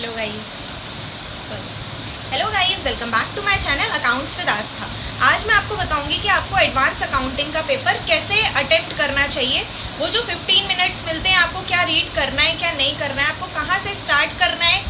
Hello guys, sorry, hello guys, welcome back to my channel accounts with Aastha. आज मैं आपको बताऊंगी कि आपको एडवांस अकाउंटिंग का पेपर कैसे अटेम्प्ट करना चाहिए। वो जो 15 मिनट्स मिलते हैं, आपको क्या रीड करना है, क्या नहीं करना है, आपको कहाँ से स्टार्ट करना है,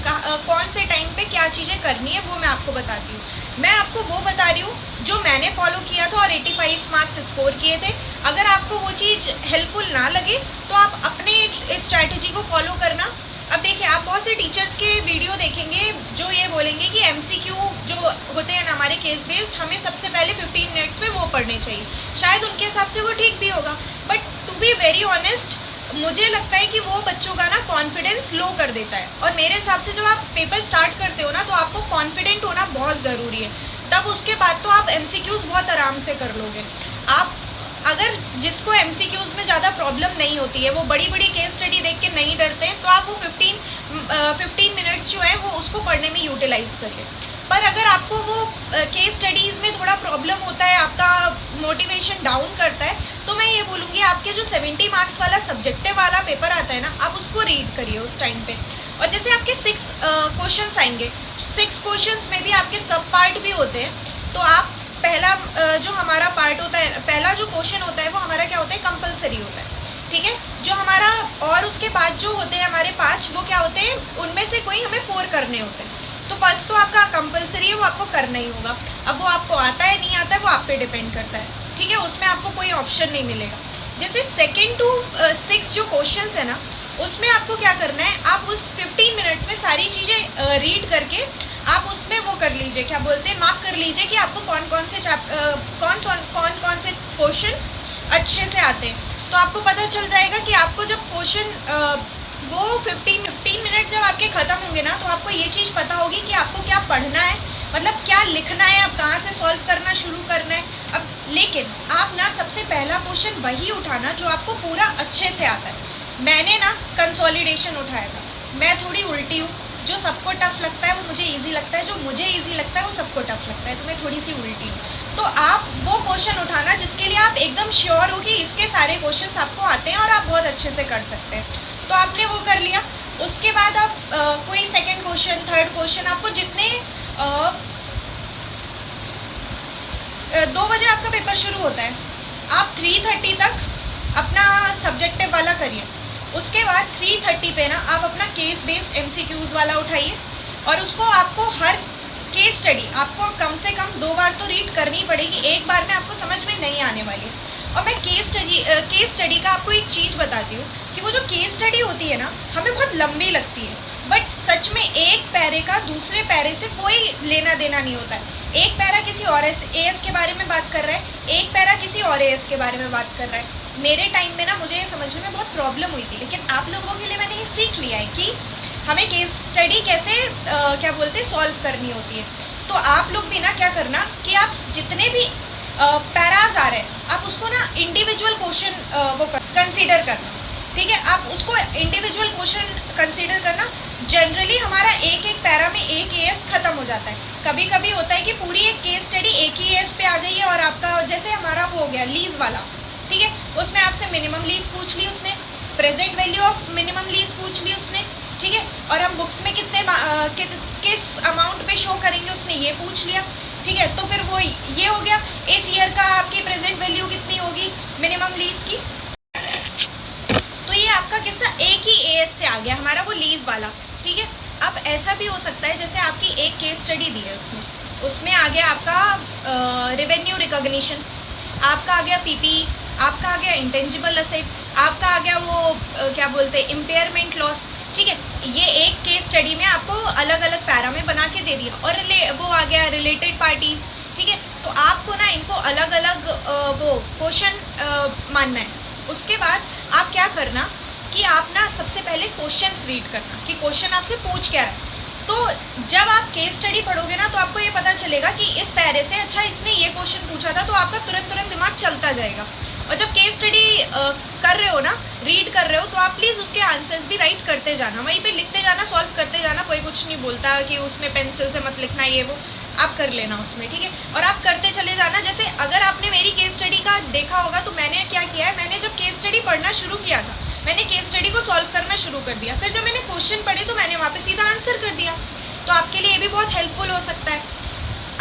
कौन से टाइम पे क्या चीज़ें करनी है, वो मैं आपको बताती हूँ। मैं आपको वो बता रही हूँ जो मैंने फॉलो किया था और 85 मार्क्स स्कोर किए थे। अगर आपको वो चीज़ हेल्पफुल ना लगे तो आप अपने स्ट्रैटेजी को फॉलो करना। अब देखिए, आप बहुत से टीचर्स के वीडियो देखेंगे जो ये बोलेंगे कि एमसीक्यू जो होते हैं ना हमारे केस बेस्ड, हमें सबसे पहले 15 मिनट्स में वो पढ़ने चाहिए। शायद उनके हिसाब से वो ठीक भी होगा, but to be very honest मुझे लगता है कि वो बच्चों का ना कॉन्फिडेंस लो कर देता है। और मेरे हिसाब से जब आप पेपर स्टार्ट करते हो ना, तो आपको कॉन्फिडेंट होना बहुत ज़रूरी है। तब उसके बाद तो आप एमसीक्यूज़ बहुत आराम से कर लोगे। आप अगर जिसको एमसीक्यूज़ में ज़्यादा प्रॉब्लम नहीं होती है, वो बड़ी बड़ी केस स्टडी देख के नहीं डरते हैं, तो आप वो 15 मिनट्स जो है वो उसको पढ़ने में यूटिलाइज़ करिए। पर अगर आपको वो केस स्टडीज़ में थोड़ा प्रॉब्लम होता है, आपका मोटिवेशन डाउन करता है, तो मैं ये बोलूँगी आपके जो 70 मार्क्स वाला सब्जेक्टिव वाला पेपर आता है ना, आप उसको रीड करिए उस टाइम पे। और जैसे आपके 6 क्वेश्चंस आएंगे, 6 क्वेश्चंस में भी आपके सब पार्ट भी होते हैं। तो आप पहला जो हमारा पार्ट होता है, पहला जो क्वेश्चन होता है वो हमारा क्या होता है, कंपलसरी होता है, ठीक है। जो हमारा और उसके बाद जो होते हैं हमारे 5, वो क्या होते हैं, उनमें से कोई हमें 4 करने होते हैं। तो फर्स्ट तो आपका कंपलसरी है, वो आपको करना ही होगा। अब वो आपको आता है नहीं आता है, वो आप पे डिपेंड करता है, ठीक है। उसमें आपको कोई ऑप्शन नहीं मिलेगा। जैसे 2 to 6 जो क्वेश्चन है ना, उसमें आपको क्या करना है, आप उस 15 मिनट्स में सारी चीज़ें रीड करके आप उसमें वो कर लीजिए, क्या बोलते हैं, मार्क कर लीजिए कि आपको कौन कौन से क्वेश्चन अच्छे से आते हैं। तो आपको पता चल जाएगा कि आपको जब क्वेश्चन वो 15 मिनट जब आपके ख़त्म होंगे ना, तो आपको ये चीज़ पता होगी कि आपको क्या पढ़ना है, मतलब क्या लिखना है, अब कहाँ से सॉल्व करना शुरू करना है। अब लेकिन आप ना सबसे पहला क्वेश्चन वही उठाना जो आपको पूरा अच्छे से आता है। मैंने ना कंसोलिडेशन उठाया था। मैं थोड़ी उल्टी हूँ, जो सबको टफ लगता है वो मुझे इजी लगता है, जो मुझे इजी लगता है वो सबको टफ लगता है, तो मैं थोड़ी सी उल्टी हूँ। तो आप वो क्वेश्चन उठाना जिसके लिए आप एकदम श्योर हो कि इसके सारे क्वेश्चंस आपको आते हैं और आप बहुत अच्छे से कर सकते हैं। तो आपने वो कर लिया। उसके बाद आप कोई सेकंड क्वेश्चन, थर्ड क्वेश्चन, आपको जितने 2 बजे आपका पेपर शुरू होता है, आप 3:30 तक अपना सब्जेक्टिव वाला करिए। उसके बाद 3:30 पे ना आप अपना केस बेस्ड एमसीक्यूज़ वाला उठाइए, और उसको आपको हर केस स्टडी आपको कम से कम 2 बार तो रीड करनी पड़ेगी, एक बार में आपको समझ में नहीं आने वाली है। और मैं केस स्टडी का आपको एक चीज़ बताती हूँ कि वो जो केस स्टडी होती है ना, हमें बहुत लंबी लगती है, बट सच में एक पैरे का दूसरे पैरे से कोई लेना देना नहीं होता है। एक पैरा किसी और एएस के बारे में बात कर रहा है, एक पैरा किसी और एएस के बारे में बात कर रहा है। मेरे टाइम में ना मुझे ये समझने में बहुत प्रॉब्लम हुई थी, लेकिन आप लोगों के लिए मैंने ये सीख लिया है कि हमें केस स्टडी कैसे क्या बोलते हैं सॉल्व करनी होती है। तो आप लोग भी ना क्या करना कि आप जितने भी पैराज आ रहे हैं, आप उसको ना इंडिविजुअल क्वेश्चन वो कंसीडर करना, ठीक है। आप उसको इंडिविजुअल क्वेश्चन कंसीडर करना। जनरली हमारा एक एक पैरा में एक एएस खत्म हो जाता है। कभी कभी होता है कि पूरी एक केस स्टडी एक ही एएस पे आ गई है, और आपका जैसे हमारा वो हो गया लीज वाला, ठीक है, उसमें आपसे मिनिमम लीज पूछ ली उसने, present value of minimum lease पूछ ली उसने, ठीक है, और हम बुक्स में किस अमाउंट पे शो करेंगे उसने ये पूछ लिया, ठीक है। तो फिर वो ये हो गया, इस ईयर का आपकी प्रेजेंट वैल्यू कितनी होगी मिनिमम लीज की। तो ये आपका किस्सा एक ही एएस से आ गया हमारा, वो लीज वाला, ठीक है। अब ऐसा भी हो सकता है, जैसे आपकी एक केस स्टडी दी है, उसमें आ गया आपका रेवेन्यू रिकॉग्निशन, आपका आ गया पीपी, आपका आ गया इंटेंजिबल असेट, आपका आ गया वो क्या बोलते हैं इम्पेयरमेंट लॉस, ठीक है। ये एक केस स्टडी में आपको अलग अलग पैरा में बना के दे दिया। और वो आ गया रिलेटेड पार्टीज, ठीक है। तो आपको ना इनको अलग अलग वो क्वेश्चन मानना है। उसके बाद आप क्या करना कि आप ना सबसे पहले क्वेश्चंस रीड करना कि क्वेश्चन आपसे पूछ क्या रहा है। तो जब आप केस स्टडी पढ़ोगे ना, तो आपको ये पता चलेगा कि इस पैरे से अच्छा इसने ये क्वेश्चन पूछा था, तो आपका तुरंत दिमाग चलता जाएगा। और जब केस स्टडी कर रहे हो ना, रीड कर रहे हो, तो आप प्लीज़ उसके आंसर्स भी राइट करते जाना, वहीं पे लिखते जाना, सॉल्व करते जाना। कोई कुछ नहीं बोलता कि उसमें पेंसिल से मत लिखना, ये वो आप कर लेना उसमें, ठीक है। और आप करते चले जाना। जैसे अगर आपने मेरी केस स्टडी का देखा होगा, तो मैंने क्या किया है, मैंने जब केस स्टडी पढ़ना शुरू किया था, मैंने केस स्टडी को सॉल्व करना शुरू कर दिया। फिर जब मैंने क्वेश्चन पढ़े तो मैंने वहाँ पे सीधा आंसर कर दिया। तो आपके लिए ये भी बहुत हेल्पफुल हो सकता है।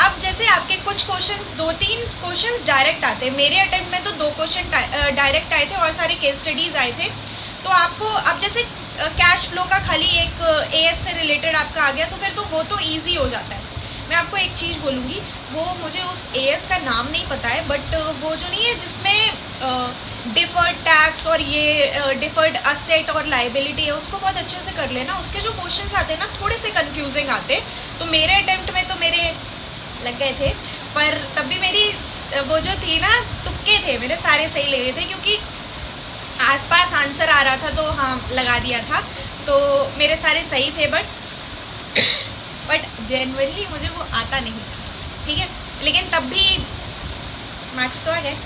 अब जैसे आपके कुछ क्वेश्चंस, 2-3 क्वेश्चंस डायरेक्ट आते हैं, मेरे अटेम्प्ट में तो 2 क्वेश्चन डायरेक्ट आए थे और सारे केस स्टडीज़ आए थे। तो आपको अब जैसे कैश फ्लो का खाली एक एएस से रिलेटेड आपका आ गया तो फिर तो वो तो ईजी हो जाता है। मैं आपको एक चीज़ बोलूँगी, वो मुझे उस एएस का नाम नहीं पता है, बट वो जो नहीं है जिसमें डिफर्ड टैक्स और ये डिफर्ड असेट और लाइबिलिटी है, उसको बहुत अच्छे से कर लेना। उसके जो क्वेश्चंस आते हैं ना थोड़े से कंफ्यूजिंग आते, तो मेरे अटेम्प्ट में तो मेरे लग गए थे, पर तब भी मेरी वो जो थी ना तुक्के थे, मेरे सारे सही लगे थे क्योंकि आसपास आंसर आ रहा था तो हाँ लगा दिया था, तो मेरे सारे सही थे। बट जेन्युइनली मुझे वो आता नहीं था, ठीक है, लेकिन तब भी मार्क्स तो आ गए।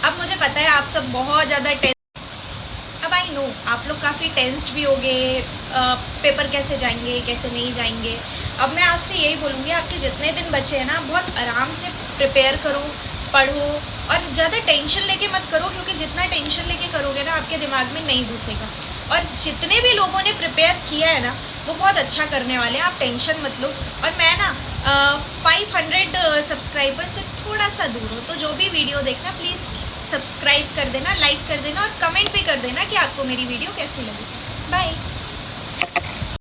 अब मुझे पता है आप सब बहुत ज़्यादा अब आई नो आप लोग काफ़ी टेंस्ड भी हो गए, पेपर कैसे जाएंगे कैसे नहीं जाएंगे। अब मैं आपसे यही बोलूँगी, आपके जितने दिन बचे हैं ना बहुत आराम से प्रिपेयर करो, पढ़ो और ज़्यादा टेंशन लेके मत करो, क्योंकि जितना टेंशन लेके करोगे ना आपके दिमाग में नहीं घुसेगा। और जितने भी लोगों ने प्रिपेयर किया है ना वो बहुत अच्छा करने वाले हैं, आप टेंशन मत लो। और मैं ना 500 सब्सक्राइबर से थोड़ा सा दूर हूँ, तो जो भी वीडियो देखना प्लीज़ सब्सक्राइब कर देना, लाइक कर देना और कमेंट भी कर देना कि आपको मेरी वीडियो कैसी लगी। बाय।